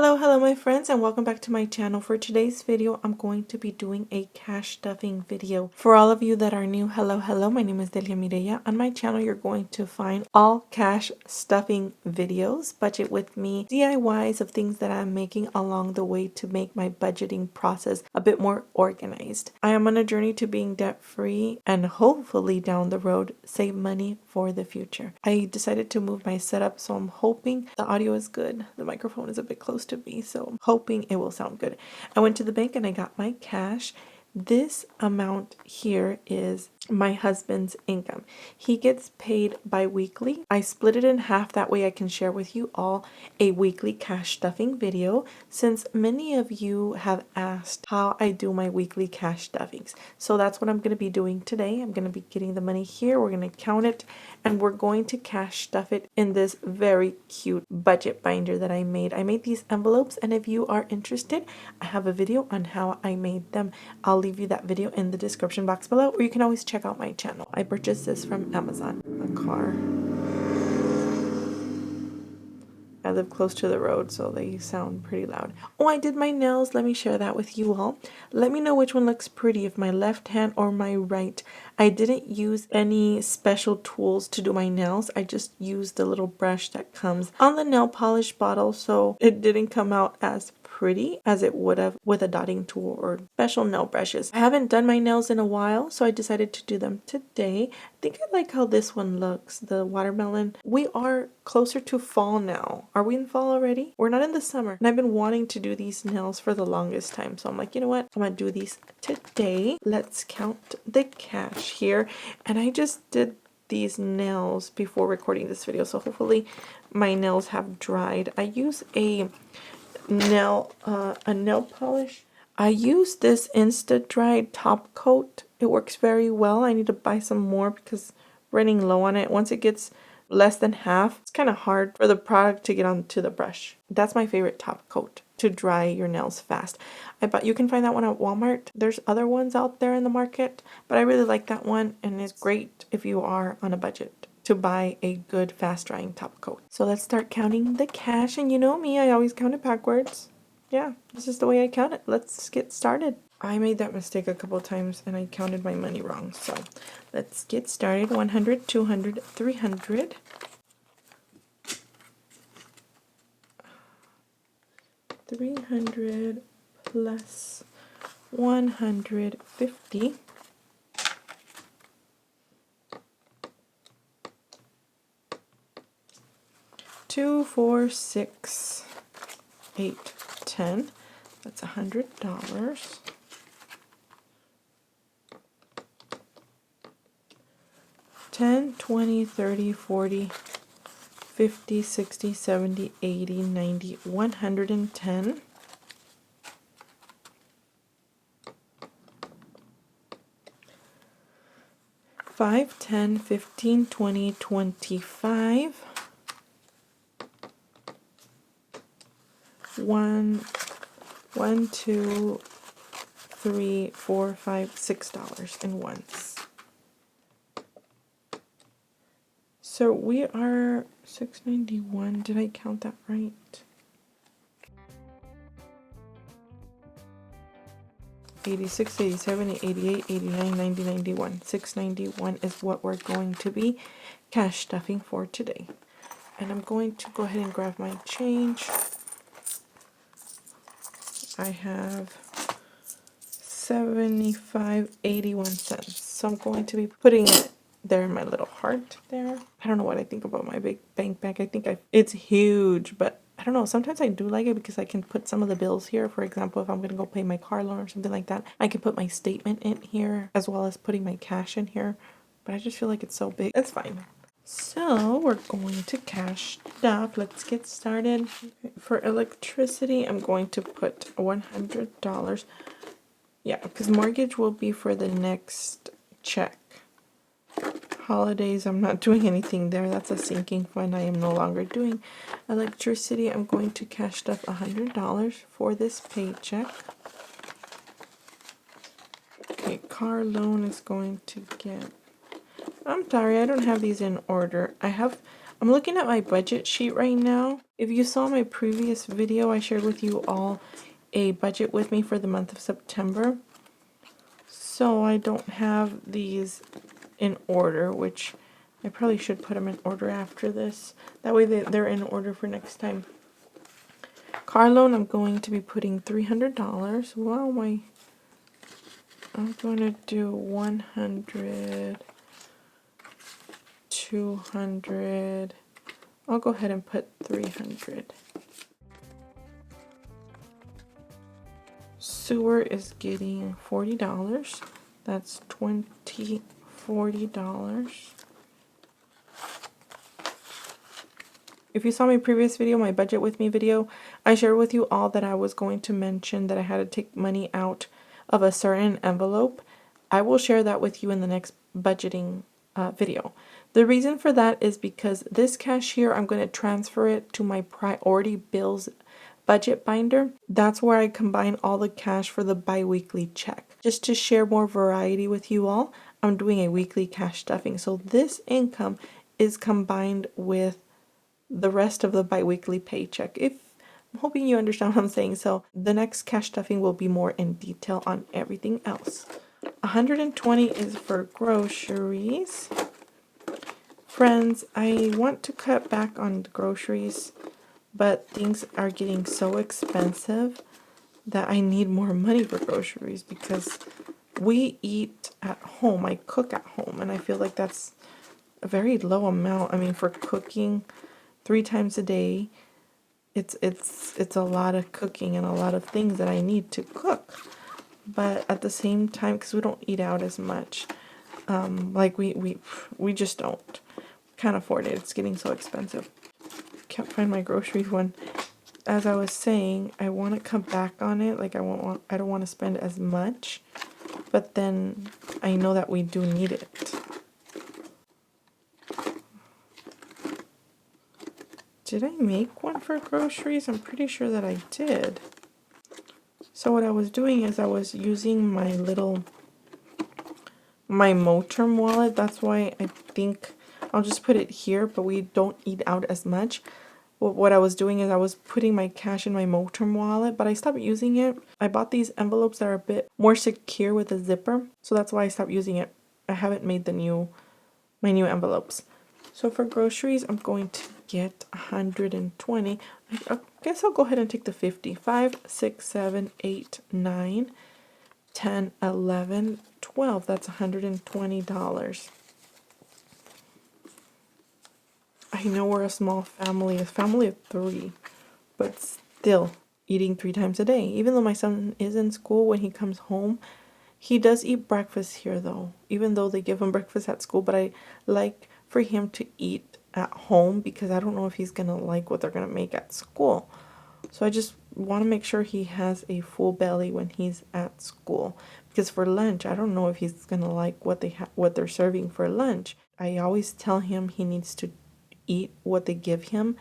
Hello my friends, and welcome back to my channel. For today's video, I'm going to be doing a cash stuffing video. For all of you that are new, hello, my name is Delia Mireya. On my channel, you're going to find all cash stuffing videos, budget with me, DIYs of things that I'm making along the way to make my budgeting process a bit more organized. I am on a journey to being debt free and hopefully down the road save money for the future. I decided to move my setup, so I'm hoping the audio is good. The microphone is a bit close to me, so I'm hoping it will sound good. I went to the bank and I got my cash. This amount here is my husband's income. He gets paid bi-weekly. I split it in half, that way I can share with you all a weekly cash stuffing video, since many of you have asked how I do my weekly cash stuffings. So that's what I'm going to be doing today. I'm going to be getting the money here, we're going to count it, and we're going to cash stuff it in this very cute budget binder that I made. I made these envelopes, and if you are interested, I have a video on how I made them. I'll leave you that video in the description box below, or you can always check out my channel. I purchased this from Amazon. A car. I live close to the road, so they sound pretty loud. Oh, I did my nails. Let me share that with you all. Let me know which one looks pretty, if my left hand or my right. I didn't use any special tools to do my nails. I just used the little brush that comes on the nail polish bottle, so it didn't come out as pretty as it would have with a dotting tool or special nail brushes. I haven't done my nails in a while, so I decided to do them today. I think I like how this one looks, the watermelon. We are closer to fall now. Are we in fall already? We're not in the summer. And I've been wanting to do these nails for the longest time, so I'm like, you know what? I'm gonna do these today. Let's count the cash here. And I just did these nails before recording this video, so hopefully my nails have dried. I use a nail polish. I use this Insta Dried top coat. It works very well. I need to buy some more because running low on it. Once it gets less than half, it's kind of hard for the product to get onto the brush. That's my favorite top coat to dry your nails fast. You can find that one at Walmart. There's other ones out there in the market, but I really like that one, and it's great if you are on a budget to buy a good fast drying top coat. So let's start counting the cash, and you know me, I always count it backwards. Yeah, this is the way I count it. Let's get started. I made that mistake a couple times and I counted my money wrong, so let's get started. 100, 200, 300. 300 plus 150. 2, 4, 6, 8, 10. That's $100. 10, 20, 30, 40, 50, 60, 70, 80, 90, 110. 5, 10, 15, 20, 25. 1, 2, 3, 4, 5, $6 in ones. So we are 691. Did I count that right? $86, $87, $88, $89, $90, $91. $691 is what we're going to be cash stuffing for today. And I'm going to go ahead and grab my change. I have 75.81. So I'm going to be putting it there in my little heart there. I don't know what I think about my big bank bag. I think it's huge, but I don't know. Sometimes I do like it because I can put some of the bills here. For example, if I'm going to go pay my car loan or something like that, I can put my statement in here as well as putting my cash in here. But I just feel like it's so big. It's fine. So we're going to cash stuff. Let's get started. For electricity, I'm going to put $100. Yeah, because mortgage will be for the next check. Holidays, I'm not doing anything there. That's a sinking fund I am no longer doing. Electricity, I'm going to cash stuff $100 for this paycheck. Okay, car loan is going to get... I'm sorry, I don't have these in order. I have I'm looking at my budget sheet right now. If you saw my previous video, I shared with you all a budget with me for the month of September. So I don't have these in order, which I probably should put them in order after this. That way they're in order for next time. Car loan, I'm going to be putting $300. Wow, I'm going to do 100, 200. I'll go ahead and put 300. Sewer is getting $40. That's $40. If you saw my previous video, my budget with me video, I shared with you all that I was going to mention that I had to take money out of a certain envelope. I will share that with you in the next budgeting video. The reason for that is because this cash here, I'm going to transfer it to my priority bills budget binder. That's where I combine all the cash for the bi-weekly check. Just to share more variety with you all, I'm doing a weekly cash stuffing. So this income is combined with the rest of the bi-weekly paycheck. I'm hoping you understand what I'm saying. So the next cash stuffing will be more in detail on everything else. 120 is for groceries. Friends, I want to cut back on groceries, but things are getting so expensive that I need more money for groceries because we eat at home. I cook at home, and I feel like that's a very low amount. I mean, for cooking 3 times a day, it's a lot of cooking and a lot of things that I need to cook. But at the same time, because we don't eat out as much, like we just don't. Can't afford it. It's getting so expensive. Can't find my groceries one. As I was saying, I want to come back on it. Like I don't want to spend as much, but then I know that we do need it. Did I make one for groceries? I'm pretty sure that I did. So what I was doing is I was using my MOTERM wallet. That's why I think I'll just put it here, but we don't eat out as much. What I was doing is I was putting my cash in my MOTERM wallet, but I stopped using it. I bought these envelopes that are a bit more secure with a zipper, so that's why I stopped using it. I haven't made my new envelopes. So for groceries, I'm going to get 120. I guess I'll go ahead and take the 50. 5, 6, 7, 8, 9, 10, 11, 12. That's $120. I know we're a small family, a family of 3, but still eating 3 times a day. Even though my son is in school, when he comes home, he does eat breakfast here though, even though they give him breakfast at school, but I like for him to eat at home because I don't know if he's gonna like what they're gonna make at school. So I just want to make sure he has a full belly when he's at school, because for lunch I don't know if he's gonna like what they're serving for lunch. I always tell him he needs to eat what they give him,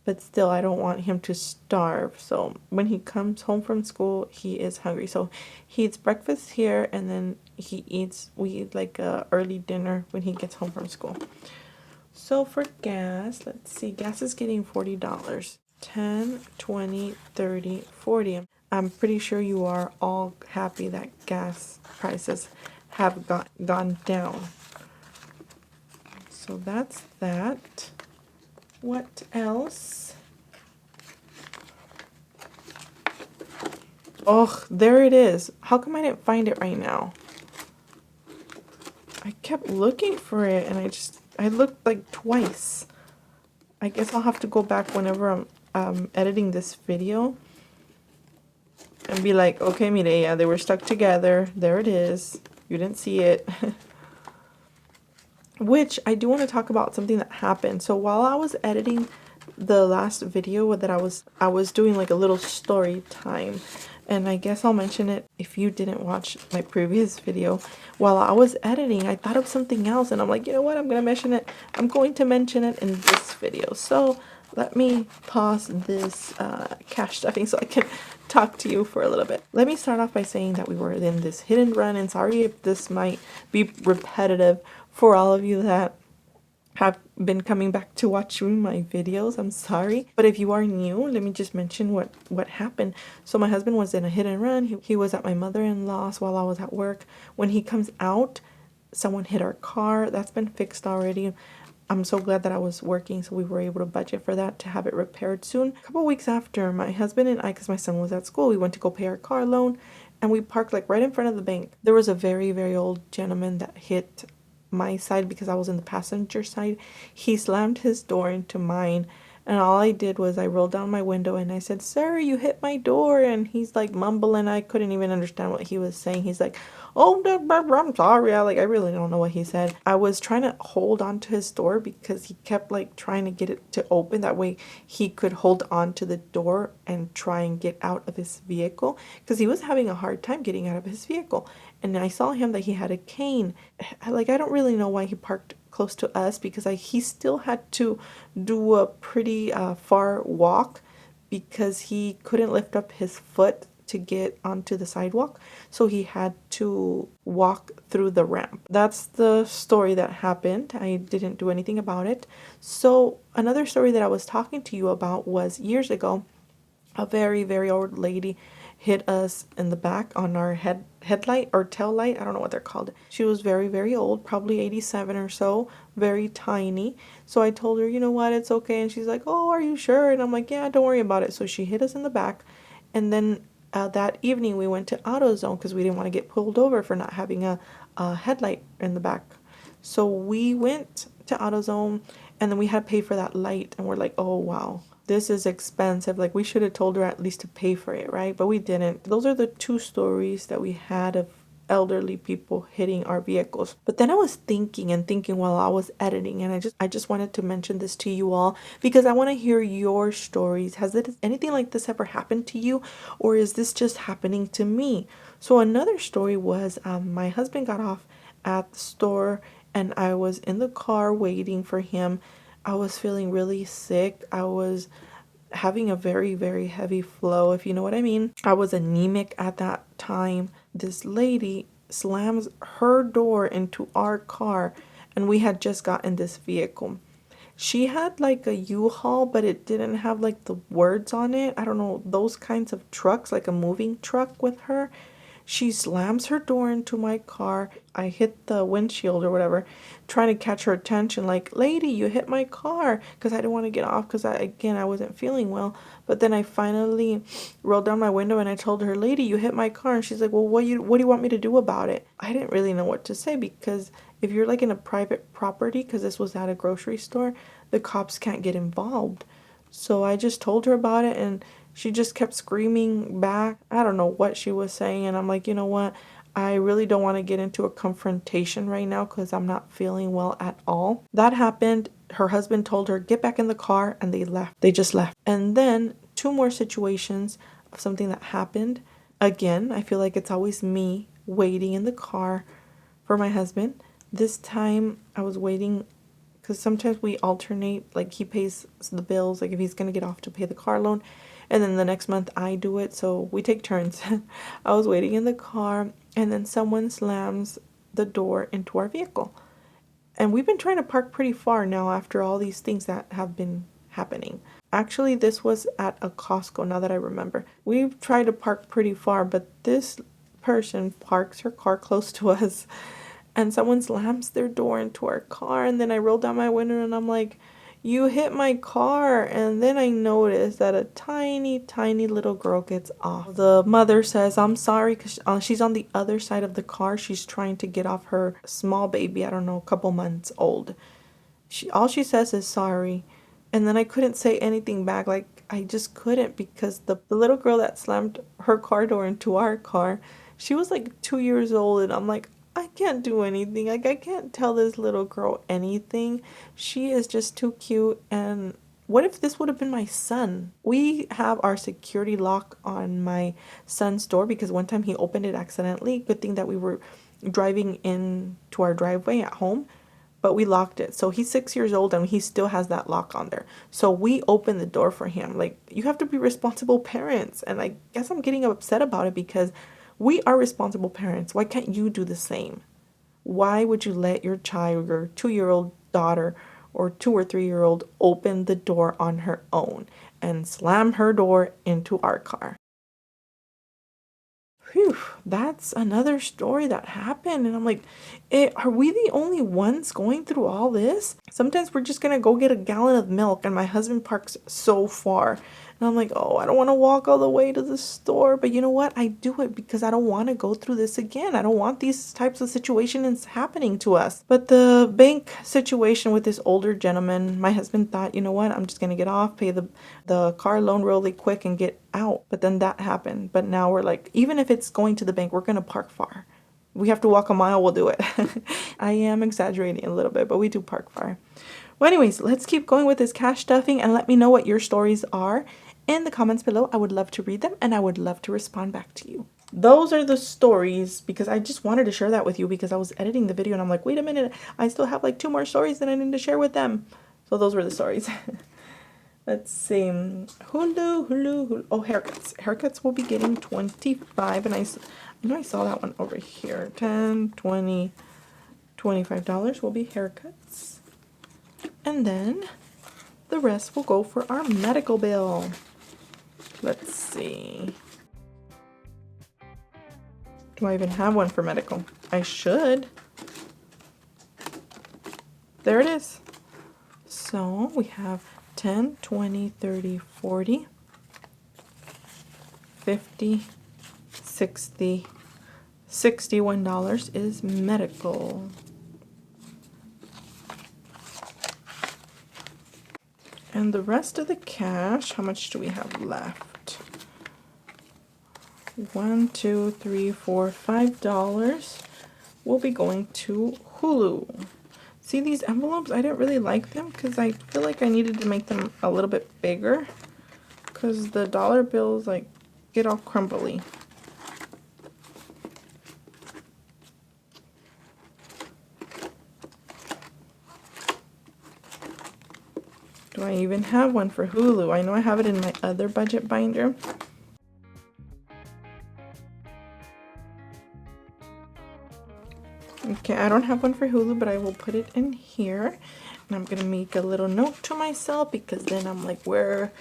but still I don't want him to starve. So when he comes home from school, he is hungry, so he eats breakfast here, and then we eat like a early dinner when he gets home from school. So for gas, let's see, gas is getting $40. 10, 20, 30, 40. I'm pretty sure you are all happy that gas prices have gone down. So that's that. What else? Oh, there it is. How come I didn't find it right now? I kept looking for it and I looked like twice. I guess I'll have to go back whenever I'm editing this video and be like, okay, Mireya, they were stuck together. There it is. You didn't see it. Which I do want to talk about something that happened. So while I was editing the last video that I was doing like a little story time, and I guess I'll mention it if you didn't watch my previous video. While I was editing, I thought of something else, and I'm like, you know what, I'm going to mention it in this video. So let me pause this cash stuffing so I can talk to you for a little bit. Let me start off by saying that we were in this hit and run, and sorry if this might be repetitive for all of you that have been coming back to watching my videos. I'm sorry. But if you are new, let me just mention what happened. So my husband was in a hit and run. He was at my mother-in-law's while I was at work. When he comes out, someone hit our car. That's been fixed already. I'm so glad that I was working, so we were able to budget for that to have it repaired soon. A couple weeks after, my husband and I, because my son was at school, we went to go pay our car loan, and we parked like right in front of the bank. There was a very, very old gentleman that hit my side because I was in the passenger side. He slammed his door into mine, and all I did was I rolled down my window and I said, "Sir, you hit my door." And he's like mumbling. I couldn't even understand what he was saying. He's like, "Oh, I'm sorry." I really don't know what he said. I was trying to hold on to his door because he kept like trying to get it to open. That way he could hold on to the door and try and get out of his vehicle, because he was having a hard time getting out of his vehicle. And I saw him that he had a cane. Like, I don't really know why he parked close to us, because he still had to do a pretty far walk because he couldn't lift up his foot to get onto the sidewalk, so he had to walk through the ramp. That's the story that happened. I didn't do anything about it. So another story that I was talking to you about was years ago, a very, very old lady hit us in the back on our headlight or tail light. I don't know what they're called. She was very, very old, probably 87 or so, very tiny. So I told her, you know what, it's okay. And she's like, "Oh, are you sure?" And I'm like, "Yeah, don't worry about it." So she hit us in the back. And then that evening we went to AutoZone because we didn't want to get pulled over for not having a headlight in the back. So we went to AutoZone, and then we had to pay for that light, and we're like, "Oh wow, this is expensive. Like, we should have told her at least to pay for it, right?" But we didn't. Those are the two stories that we had of elderly people hitting our vehicles. But then I was thinking and thinking while I was editing, and I just wanted to mention this to you all because I want to hear your stories. Has anything like this ever happened to you, or is this just happening to me? So another story was my husband got off at the store, and I was in the car waiting for him. I was feeling really sick. I was having a very, very heavy flow, if you know what I mean. I was anemic at that time. This lady slams her door into our car, and we had just gotten this vehicle. She had like a U-Haul, but it didn't have like the words on it. I don't know, those kinds of trucks, like a moving truck with her. She slams her door into my car. I hit the windshield or whatever, trying to catch her attention, like, "Lady, you hit my car," because I didn't want to get off because I wasn't feeling well. But then I finally rolled down my window and I told her, "Lady, you hit my car." And she's like, "Well, what do you want me to do about it?" I didn't really know what to say, because if you're like in a private property, because this was at a grocery store, the cops can't get involved. So I just told her about it, and she just kept screaming back. I don't know what she was saying, and I'm like, you know what? I really don't want to get into a confrontation right now because I'm not feeling well at all. That happened. Her husband told her, "Get back in the car," and they left. They just left. And then two more situations of something that happened. Again, I feel like it's always me waiting in the car for my husband. This time I was waiting because sometimes we alternate, like he pays the bills, like if he's gonna get off to pay the car loan, and then the next month I do it, so we take turns. I was waiting in the car, and then someone slams the door into our vehicle, and we've been trying to park pretty far now after all these things that have been happening. Actually, this was at a Costco, now that I remember. We've tried to park pretty far, but this person parks her car close to us, and someone slams their door into our car. And then I roll down my window and I'm like, "You hit my car." And then I notice that a tiny, tiny little girl gets off. The mother says, "I'm sorry," because she's on the other side of the car. She's trying to get off her small baby, I don't know, a couple months old. All she says is sorry. And then I couldn't say anything back. Like, I just couldn't, because the little girl that slammed her car door into our car, she was like 2 years old. And I'm like, I can't do anything. Like, I can't tell this little girl anything. She is just too cute. And what if this would have been my son? We have our security lock on my son's door because one time he opened it accidentally. Good thing that we were driving in to our driveway at home, but we locked it. So he's 6 years old and he still has that lock on there. So we opened the door for him. Like, you have to be responsible parents. And I guess I'm getting upset about it because we are responsible parents. Why can't you do the same? Why would you let your child, your 2-year-old daughter, or 2 or 3-year-old open the door on her own and slam her door into our car. Whew, that's another story that happened. And I'm like, are we the only ones going through all this? Sometimes we're just going to go get a gallon of milk and my husband parks so far. And I'm like, oh, I don't want to walk all the way to the store. But you know what? I do it because I don't want to go through this again. I don't want these types of situations happening to us. But the bank situation with this older gentleman, my husband thought, you know what? I'm just going to get off, pay the car loan really quick and get out. But then that happened. But now we're like, even if it's going to the bank, we're going to park far. We have to walk a mile, we'll do it. I am exaggerating a little bit, but we do park far. Well, anyways, let's keep going with this cash stuffing and let me know what your stories are in the comments below. I would love to read them and I would love to respond back to you. Those are the stories because I just wanted to share that with you because I was editing the video and I'm like, wait a minute, I still have like 2 more stories that I need to share with them. So those were the stories. Let's see. Hulu. Oh, haircuts. Haircuts will be getting 25 and I know I saw that one over here. 10, 20, $25 will be haircuts. And then the rest will go for our medical bill. Let's see. Do I even have one for medical? I should. There it is. So we have 10, 20, 30, 40, 50, 60, $61 is medical. And the rest of the cash, how much do we have left? 1, 2, 3, 4, $5 will be going to Hulu. See these envelopes? I didn't really like them because I feel like I needed to make them a little bit bigger because the dollar bills like get all crumbly. Do I even have one for Hulu? I know I have it in my other budget binder. Okay, I don't have one for Hulu, but I will put it in here. And I'm going to make a little note to myself because then I'm like, where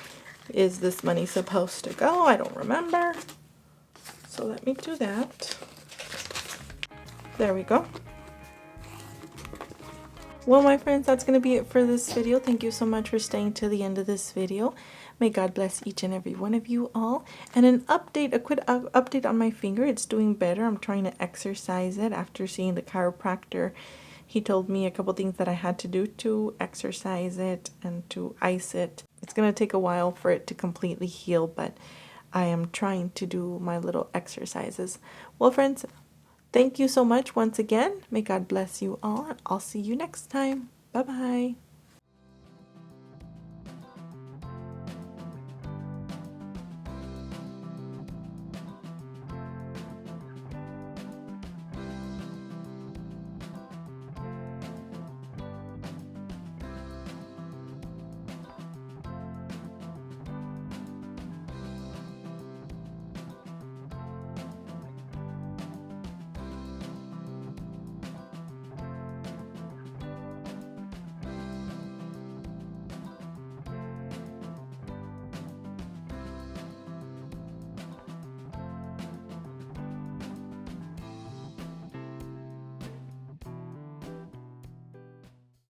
is this money supposed to go? I don't remember. So let me do that. There we go. Well, my friends, that's going to be it for this video. Thank you so much for staying to the end of this video. May God bless each and every one of you all. And an update, a quick update on my finger. It's doing better. I'm trying to exercise it after seeing the chiropractor. He told me a couple things that I had to do to exercise it and to ice it. It's going to take a while for it to completely heal, but I am trying to do my little exercises. Well, friends, thank you so much once again. May God bless you all, and I'll see you next time. Bye-bye.